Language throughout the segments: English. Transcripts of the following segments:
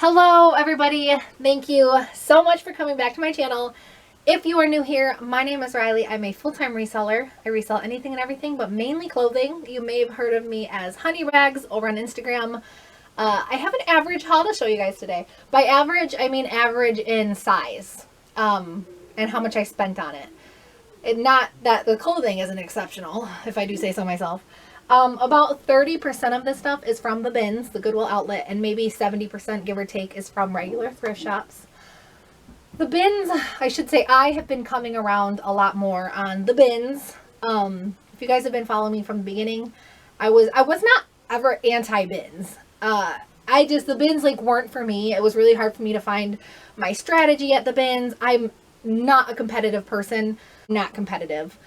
Hello everybody, thank you so much for coming back to my channel. If you are new here, my name is Riley. I'm a full-time reseller. I resell anything and everything, but mainly clothing. You may have heard of me as Honey Rags over on Instagram. I have an average haul to show you guys today. By average, I mean average in size, and how much I spent on it. Not that the clothing isn't exceptional, if I do say so myself. About 30% of this stuff is from the bins, the Goodwill outlet, and maybe 70%, give or take, is from regular thrift shops. The bins, I should say, I have been coming around a lot more on the bins. If you guys have been following me from the beginning, I was not ever anti-bins. The bins weren't for me. It was really hard for me to find my strategy at the bins. I'm not a competitive person, not competitive.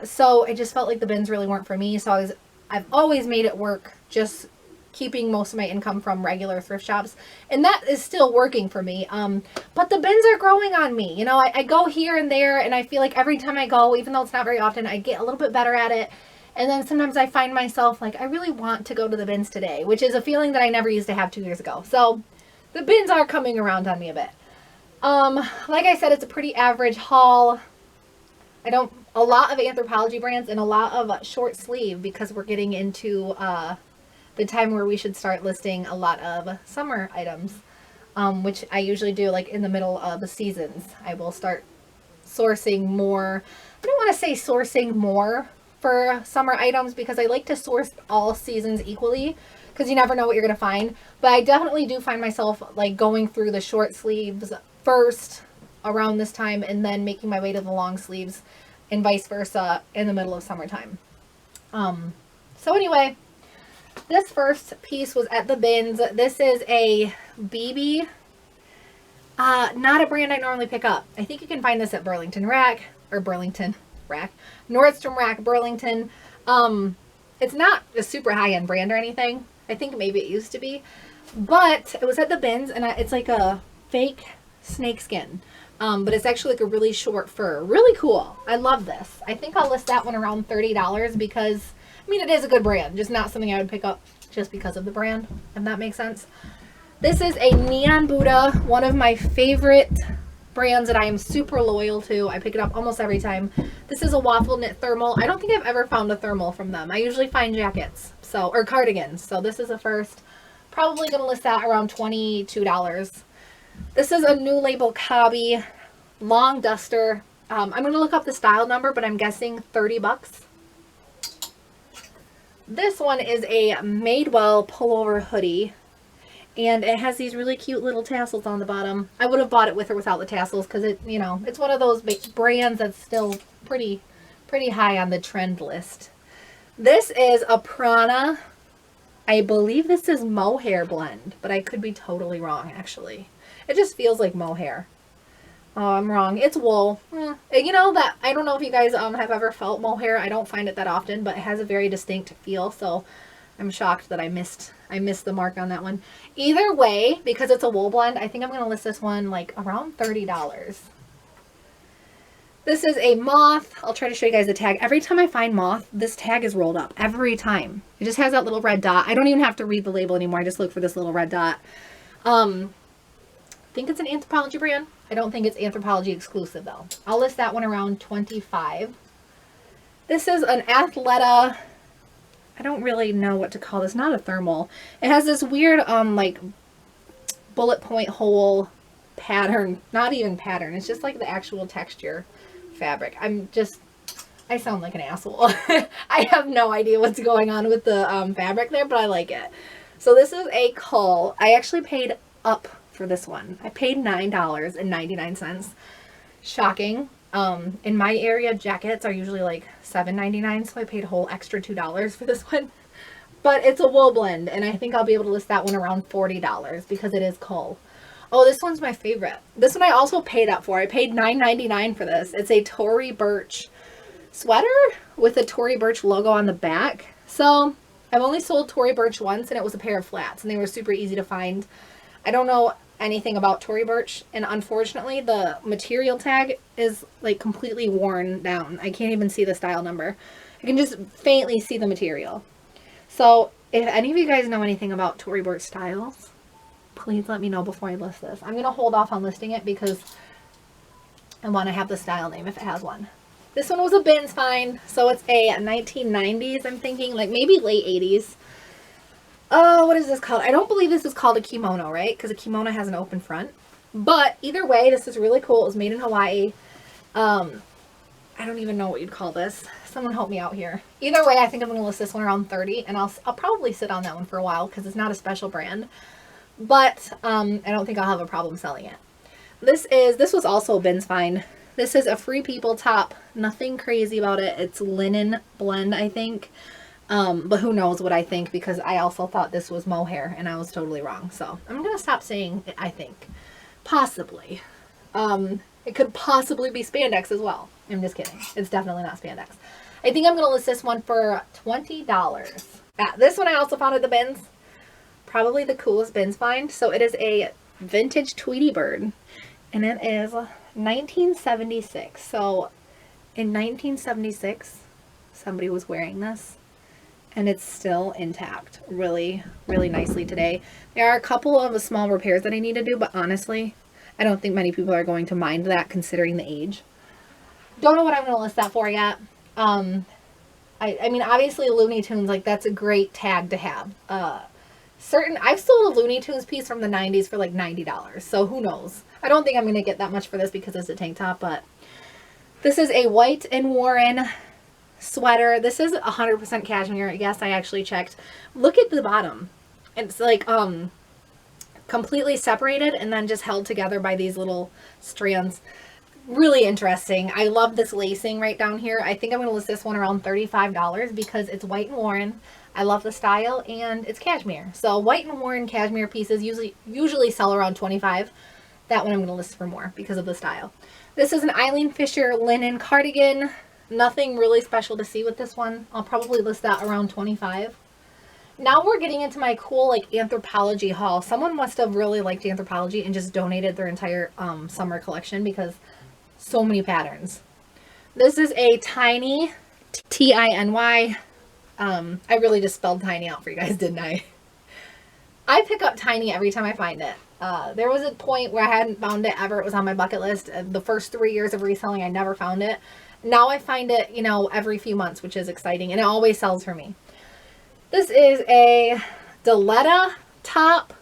So I just felt like the bins really weren't for me. So I've always made it work just keeping most of my income from regular thrift shops. And that is still working for me. But the bins are growing on me. You know, I go here and there and I feel like every time I go, even though it's not very often, I get a little bit better at it. And then sometimes I find myself like, I really want to go to the bins today, which is a feeling that I never used to have 2 years ago. So the bins are coming around on me a bit. Like I said, it's a pretty average haul. A lot of Anthropology brands and a lot of short sleeve because we're getting into the time where we should start listing a lot of summer items, which I usually do like in the middle of the seasons. I will start sourcing more. I don't want to say sourcing more for summer items because I like to source all seasons equally because you never know what you're going to find. But I definitely do find myself like going through the short sleeves first around this time and then making my way to the long sleeves and vice versa in the middle of summertime. So anyway, this first piece was at the bins. This is a BB, not a brand I normally pick up. I think you can find this at Nordstrom Rack, Burlington. It's not a super high-end brand or anything. I think maybe it used to be, but it was at the bins and it's like a fake snake skin. But it's actually like a really short fur. Really cool. I love this. I think I'll list that one around $30 because, I mean, it is a good brand. Just not something I would pick up just because of the brand, if that makes sense. This is a Neon Buddha, one of my favorite brands that I am super loyal to. I pick it up almost every time. This is a waffle knit thermal. I don't think I've ever found a thermal from them. I usually find jackets, or cardigans. So this is a first. Probably going to list that around $22. This is a New Label Cobby long duster. I'm going to look up the style number, but I'm guessing 30 bucks. This one is a Madewell pullover hoodie, and it has these really cute little tassels on the bottom. I would have bought it with or without the tassels because it's one of those brands that's still pretty high on the trend list. This is a Prana. I believe this is mohair blend, but I could be totally wrong actually. It just feels like mohair. Oh, I'm wrong. It's wool. You know that, I don't know if you guys have ever felt mohair. I don't find it that often, but it has a very distinct feel. So I'm shocked that I missed the mark on that one. Either way, because it's a wool blend, I think I'm going to list this one like around $30. This is a moth. I'll try to show you guys the tag. Every time I find moth, this tag is rolled up. Every time. It just has that little red dot. I don't even have to read the label anymore. I just look for this little red dot. I think it's an Anthropology brand. I don't think it's Anthropology exclusive though. I'll list that one around $25. This is an Athleta. I don't really know what to call this. Not a thermal. It has this weird like bullet point hole pattern. Not even pattern. It's just like the actual texture fabric. I sound like an asshole. I have no idea what's going on with the fabric there, but I like it. So this is a cull. I actually paid up for this one. I paid $9.99. Shocking. In my area, jackets are usually like $7.99, so I paid a whole extra $2 for this one. But it's a wool blend, and I think I'll be able to list that one around $40 because it is cull. Oh, this one's my favorite. This one I also paid up for. I paid $9.99 for this. It's a Tory Burch sweater with a Tory Burch logo on the back. So I've only sold Tory Burch once, and it was a pair of flats, and they were super easy to find. I don't know anything about Tory Burch, and unfortunately the material tag is like completely worn down. I can't even see the style number. I can just faintly see the material. So if any of you guys know anything about Tory Burch styles, please let me know before I list this. I'm going to hold off on listing it because I want to have the style name if it has one. This one was a bins find, so it's a 1990s, I'm thinking, like maybe late 80s. Oh, what is this called? I don't believe this is called a kimono, right? Because a kimono has an open front. But either way, this is really cool. It was made in Hawaii. I don't even know what you'd call this. Someone help me out here. Either way, I think I'm going to list this one around 30, and I'll probably sit on that one for a while because it's not a special brand. But I don't think I'll have a problem selling it. This was also a bins find. This is a Free People top. Nothing crazy about it. It's linen blend, I think. But who knows what I think, because I also thought this was mohair and I was totally wrong. So I'm going to stop saying I think. Possibly. It could possibly be spandex as well. I'm just kidding. It's definitely not spandex. I think I'm going to list this one for $20. Yeah, this one I also found at the bins. Probably the coolest bins find. So it is a vintage Tweety bird. And it is 1976. So in 1976, somebody was wearing this. And it's still intact. Really, really nicely today. There are a couple of small repairs that I need to do. But honestly, I don't think many people are going to mind that considering the age. Don't know what I'm going to list that for yet. I mean, obviously Looney Tunes, like that's a great tag to have. I've sold a Looney Tunes piece from the 90s for like $90. So who knows? I don't think I'm going to get that much for this because it's a tank top, but this is a White and Warren sweater. This is 100% cashmere. Yes, I actually checked. Look at the bottom. It's like, completely separated and then just held together by these little strands. Really interesting. I love this lacing right down here. I think I'm going to list this one around $35 because it's White and Warren. I love the style and it's cashmere. So White and Warren cashmere pieces usually sell around $25. That one I'm going to list for more because of the style. This is an Eileen Fisher linen cardigan. Nothing really special to see with this one. I'll probably list that around $25. Now we're getting into my cool like Anthropology haul. Someone must have really liked Anthropology and just donated their entire summer collection because so many patterns. This is a tiny, T-I-N-Y. I really just spelled tiny out for you guys, didn't I? I pick up tiny every time I find it. There was a point where I hadn't found it ever. It was on my bucket list. The first 3 years of reselling, I never found it. Now I find it, you know, every few months, which is exciting. And it always sells for me. This is a Diletta top.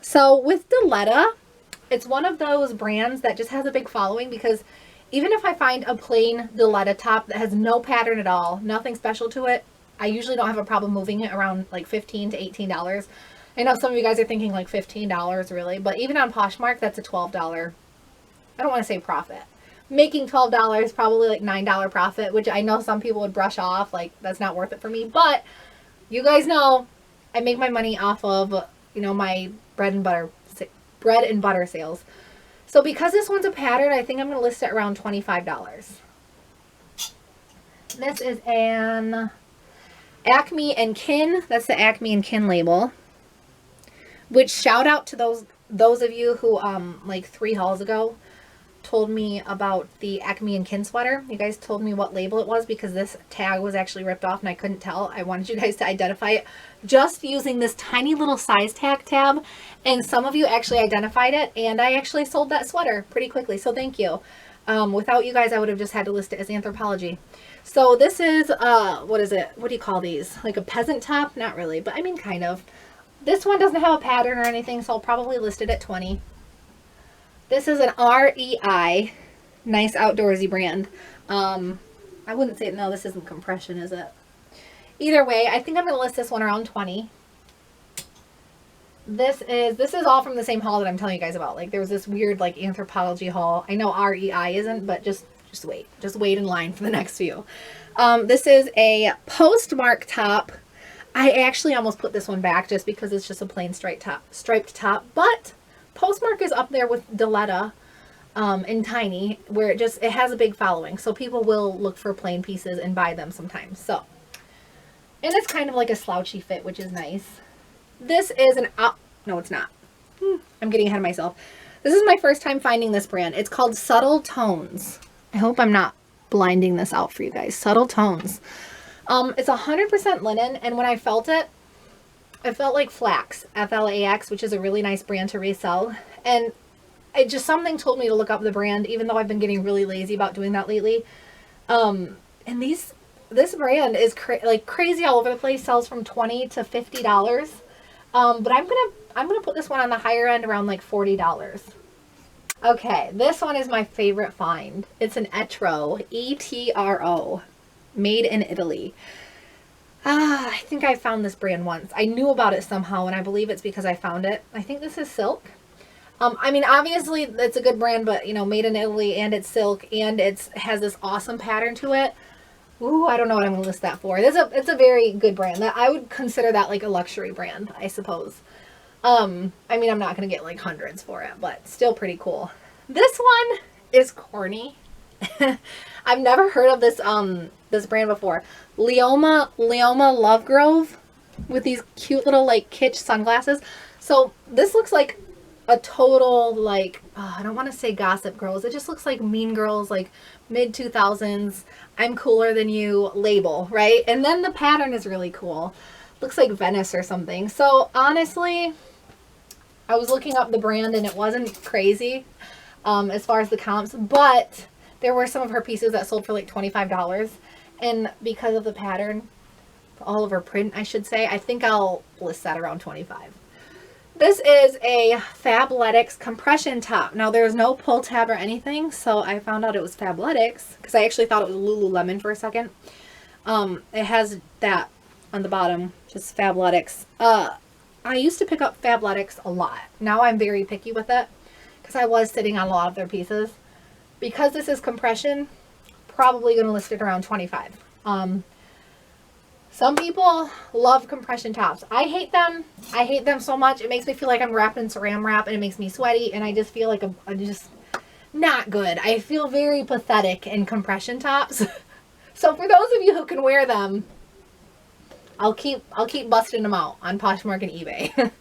So with Diletta, it's one of those brands that just has a big following because even if I find a plain Diletta top that has no pattern at all, nothing special to it, I usually don't have a problem moving it around like $15 to $18. I know some of you guys are thinking like $15 really, but even on Poshmark, that's a $12. I don't want to say profit. Making $12, probably like $9 profit, which I know some people would brush off, like that's not worth it for me. But you guys know I make my money off of, you know, my bread and butter sales. So because this one's a pattern, I think I'm going to list it around $25. This is an Acme and Kin. That's the Acme and Kin label. Which shout out to those of you who like 3 hauls ago told me about the Acme and Kin sweater. You guys told me what label it was because this tag was actually ripped off and I couldn't tell. I wanted you guys to identify it just using this tiny little size tag tab, and some of you actually identified it, and I actually sold that sweater pretty quickly, so thank you. Without you guys, I would have just had to list it as Anthropology. So this is, what is it? What do you call these? Like a peasant top? Not really, but I mean kind of. This one doesn't have a pattern or anything, so I'll probably list it at $20. This is an REI, nice outdoorsy brand. I wouldn't say, no, this isn't compression, is it? Either way, I think I'm going to list this one around $20. This is all from the same haul that I'm telling you guys about. Like there was this weird like Anthropology haul. I know REI isn't, but just wait. Just wait in line for the next few. This is a Postmark top. I actually almost put this one back just because it's just a plain striped top, but Postmark is up there with Diletta and Tiny, where it has a big following. So people will look for plain pieces and buy them sometimes. So, and it's kind of like a slouchy fit, which is nice. This is no, it's not. I'm getting ahead of myself. This is my first time finding this brand. It's called Subtle Tones. I hope I'm not blinding this out for you guys. Subtle Tones. It's 100% linen, and when I felt it, I felt like Flax, Flax, which is a really nice brand to resell. And it just, something told me to look up the brand, even though I've been getting really lazy about doing that lately. And this brand is like crazy all over the place, sells from $20 to $50. But I'm gonna put this one on the higher end, around like $40. Okay, this one is my favorite find. It's an Etro, E-T-R-O, made in Italy. I think I found this brand once. I knew about it somehow, and I believe it's because I found it. I think this is silk. I mean, obviously it's a good brand, but you know, made in Italy, and it's silk, and it has this awesome pattern to it. Ooh, I don't know what I'm gonna list that for. It's a very good brand. That I would consider that like a luxury brand, I suppose. I mean, I'm not gonna get like hundreds for it, but still pretty cool. This one is corny. I've never heard of this brand before. Leoma Lovegrove, with these cute little like kitsch sunglasses. So this looks like a total like, I don't want to say Gossip Girls. It just looks like Mean Girls, like mid 2000s. I'm cooler than you label, right? And then the pattern is really cool. Looks like Venice or something. So honestly, I was looking up the brand and it wasn't crazy as far as the comps, but there were some of her pieces that sold for like $25. And because of the pattern, all of her print, I should say, I think I'll list that around $25. This is a Fabletics compression top. Now there's no pull tab or anything, so I found out it was Fabletics because I actually thought it was Lululemon for a second. It has that on the bottom, just Fabletics. I used to pick up Fabletics a lot. Now I'm very picky with it because I was sitting on a lot of their pieces. Because this is compression, probably going to list it around $25. Some people love compression tops. I hate them. I hate them so much. It makes me feel like I'm wrapped in saran wrap, and it makes me sweaty, and I just feel like I'm just not good. I feel very pathetic in compression tops. So for those of you who can wear them, I'll keep busting them out on Poshmark and eBay.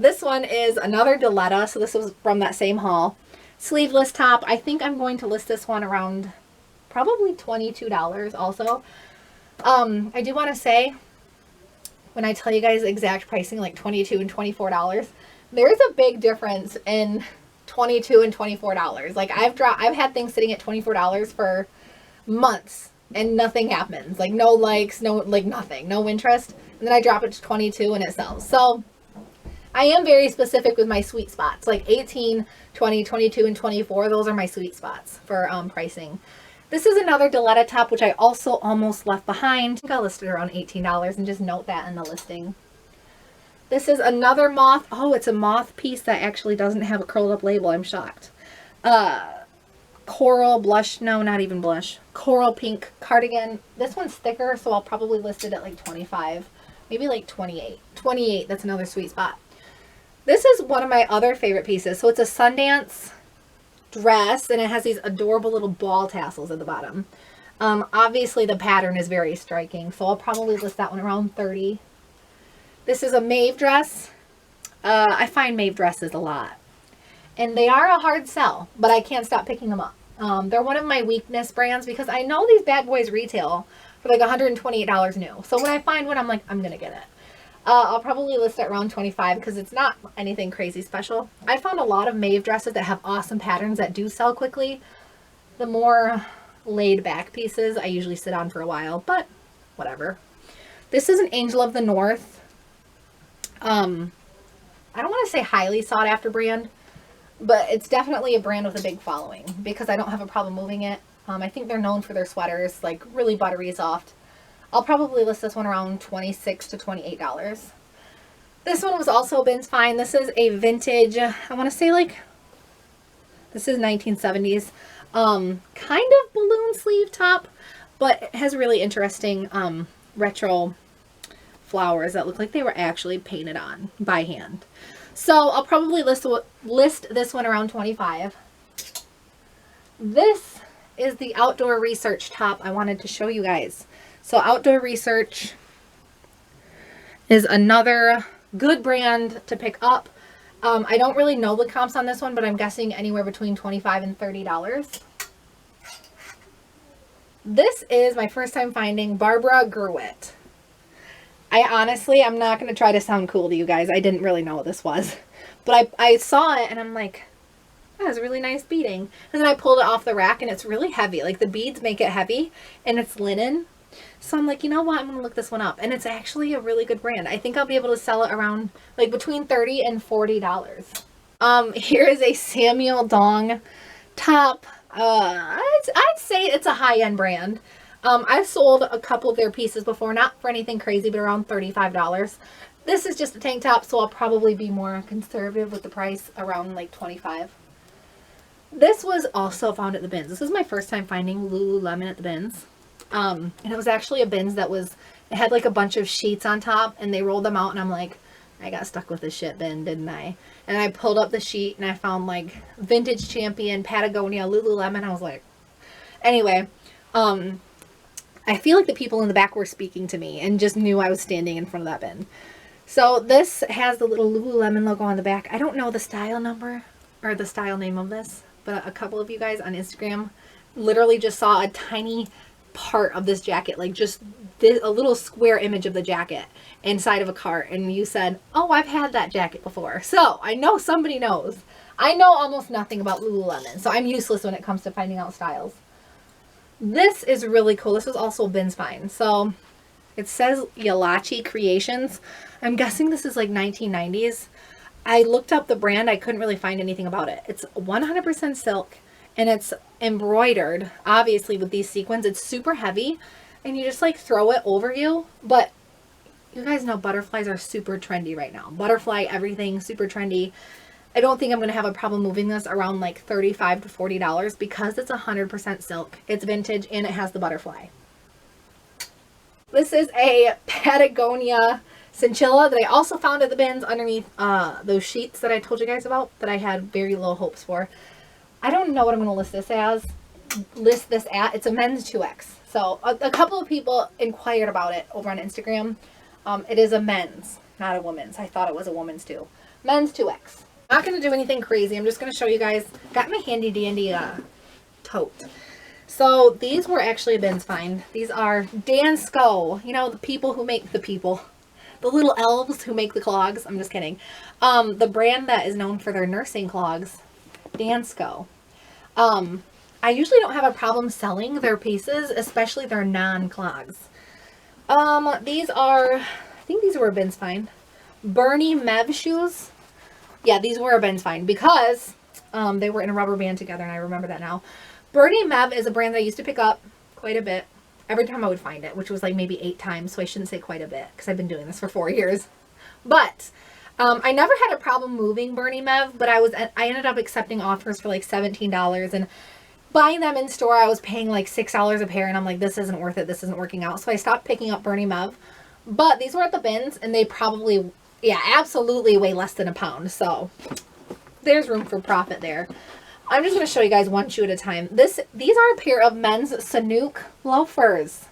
This one is another Diletta, so this was from that same haul. Sleeveless top. I think I'm going to list this one around probably $22 also. I do want to say, when I tell you guys exact pricing, like $22 and $24, there's a big difference in $22 and $24. Like I've had things sitting at $24 for months and nothing happens. Like no likes, no, like nothing, no interest. And then I drop it to 22 and it sells. So I am very specific with my sweet spots, like 18, 20, 22, and 24. Those are my sweet spots for pricing. This is another Diletta top, which I also almost left behind. I think I listed around $18, and just note that in the listing. This is another moth. Oh, it's a moth piece that actually doesn't have a curled up label. I'm shocked. Coral blush. No, not even blush. Coral pink cardigan. This one's thicker, so I'll probably list it at like 25. Maybe like 28. 28, that's another sweet spot. This is one of my other favorite pieces. So it's a Sundance dress, and it has these adorable little ball tassels at the bottom. Obviously the pattern is very striking, so I'll probably list that one around 30. This is a Maeve dress. I find Maeve dresses a lot, and they are a hard sell, but I can't stop picking them up. They're one of my weakness brands because I know these bad boys retail for like $128 new. So when I find one, I'm like, I'm gonna get it. I'll probably list it around 25 because it's not anything crazy special. I found a lot of Maeve dresses that have awesome patterns that do sell quickly. The more laid back pieces I usually sit on for a while, but whatever. This is an Angel of the North. I don't want to say highly sought after brand, but it's definitely a brand with a big following because I don't have a problem moving it. I think they're known for their sweaters, like really buttery soft. I'll probably list this one around $26 to $28. This one was also Ben's find. This is a vintage, I want to say like, this is 1970s, kind of balloon sleeve top, but it has really interesting retro flowers that look like they were actually painted on by hand. So I'll probably list this one around 25. This is the Outdoor Research top I wanted to show you guys. So Outdoor Research is another good brand to pick up. I don't really know the comps on this one, but I'm guessing anywhere between $25 and $30. This is my first time finding Barbara Gerwitt. I'm not going to try to sound cool to you guys. I didn't really know what this was. But I saw it and I'm like, that has a really nice beading. And then I pulled it off the rack and it's really heavy. Like the beads make it heavy and it's linen. So I'm like, you know what? I'm going to look this one up. And it's actually a really good brand. I think I'll be able to sell it around like between $30 and $40. Here is a Samuel Dong top. I'd say it's a high-end brand. I've sold a couple of their pieces before, not for anything crazy, but around $35. This is just a tank top, so I'll probably be more conservative with the price, around like $25. This was also found at the bins. This is my first time finding Lululemon at the bins. And it was actually a bins that it had like a bunch of sheets on top, and they rolled them out, and I'm like, I got stuck with this shit bin, didn't I? And I pulled up the sheet, and I found like Vintage Champion, Patagonia, Lululemon. I was like, anyway, I feel like the people in the back were speaking to me and just knew I was standing in front of that bin. So this has the little Lululemon logo on the back. I don't know the style number or the style name of this, but a couple of you guys on Instagram literally just saw a tiny part of this jacket, like just a little square image of the jacket inside of a cart, and you said, oh, I've had that jacket before. So I know somebody knows. I know almost nothing about Lululemon, so I'm useless when it comes to finding out styles. This is really cool. This was also Bins Find. So it says Yalachi Creations. I'm guessing this is like 1990s. I looked up the brand. I couldn't really find anything about it. It's 100% silk and it's embroidered, obviously, with these sequins. It's super heavy and you just like throw it over you. But you guys know butterflies are super trendy right now. Butterfly, everything, super trendy. I don't think I'm going to have a problem moving this around like $35 to $40 because it's 100% silk. It's vintage and it has the butterfly. This is a Patagonia Cinchilla that I also found at the bins underneath those sheets that I told you guys about that I had very low hopes for. I don't know what I'm going to list this at. It's a men's 2X. So a couple of people inquired about it over on Instagram. It is a men's, not a woman's. I thought it was a woman's too. Men's 2X. Not going to do anything crazy. I'm just going to show you guys. Got my handy dandy tote. So these were actually a Bins Find. These are Dansko. You know, the little elves who make the clogs. I'm just kidding. The brand that is known for their nursing clogs, Dansko. I usually don't have a problem selling their pieces, especially their non-clogs. These are, I think these were a Bins Find. Bernie Mev shoes. Yeah, these were a Bins Find because they were in a rubber band together, and I remember that now. Bernie Mev is a brand that I used to pick up quite a bit every time I would find it, which was like maybe 8 times, so I shouldn't say quite a bit because I've been doing this for 4 years. But I never had a problem moving Bernie Mev, but I ended up accepting offers for like $17 and buying them in store. I was paying like $6 a pair, and I'm like, this isn't worth it. This isn't working out. So I stopped picking up Bernie Mev. But these were at the bins, and they probably, yeah, absolutely weigh less than a pound. So there's room for profit there. I'm just going to show you guys one shoe at a time. These are a pair of men's Sanuk loafers.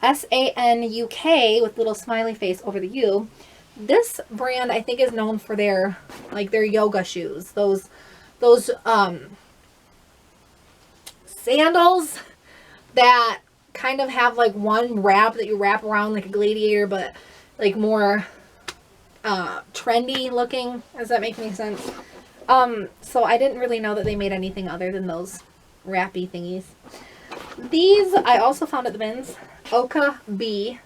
S-A-N-U-K with little smiley face over the U. This brand I think is known for their yoga shoes. Those sandals that kind of have like one wrap that you wrap around like a gladiator, but like more trendy looking. Does that make any sense? So I didn't really know that they made anything other than those wrappy thingies. These I also found at the bins. Oka B.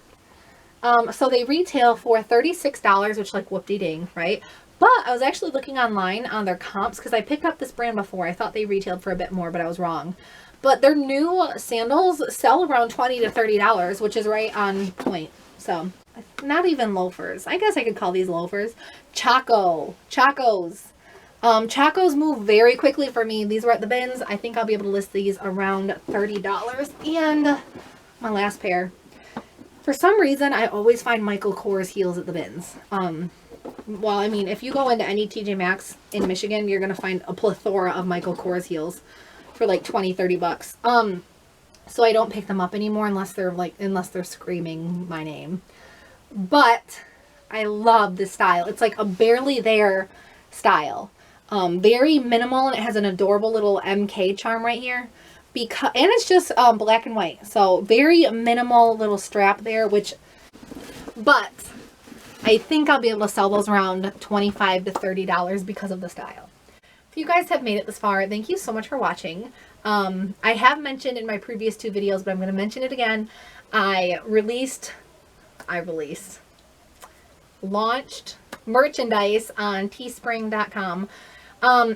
So they retail for $36, which like whoop-de-ding, right? But I was actually looking online on their comps because I picked up this brand before. I thought they retailed for a bit more, but I was wrong. But their new sandals sell around $20 to $30, which is right on point. So not even loafers. I guess I could call these loafers. Chacos. Chacos move very quickly for me. These were at the bins. I think I'll be able to list these around $30. And my last pair. For some reason, I always find Michael Kors heels at the bins. Well, I mean, if you go into any TJ Maxx in Michigan, you're going to find a plethora of Michael Kors heels for like $20-$30. So I don't pick them up anymore unless they're screaming my name. But I love this style. It's like a barely there style. Very minimal, and it has an adorable little MK charm right here. And it's just black and white. So very minimal little strap there, which but I think I'll be able to sell those around $25 to $30 because of the style. If you guys have made it this far, thank you so much for watching. I have mentioned in my previous 2 videos, but I'm going to mention it again. I launched merchandise on teespring.com.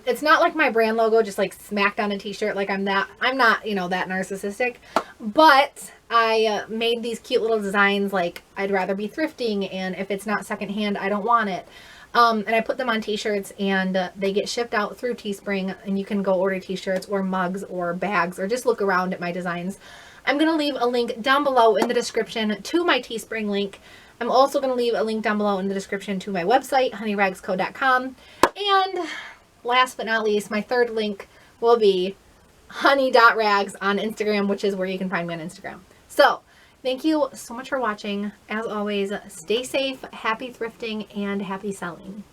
It's not like my brand logo just like smacked on a t-shirt. Like I'm not, you know, that narcissistic, but I made these cute little designs. Like I'd rather be thrifting, and if it's not secondhand, I don't want it. And I put them on t-shirts, and they get shipped out through Teespring, and you can go order t-shirts or mugs or bags, or just look around at my designs. I'm going to leave a link down below in the description to my Teespring link. I'm also going to leave a link down below in the description to my website, honeyragsco.com. And last but not least, my third link will be honey.rags on Instagram, which is where you can find me on Instagram. So thank you so much for watching. As always, stay safe, happy thrifting, and happy selling.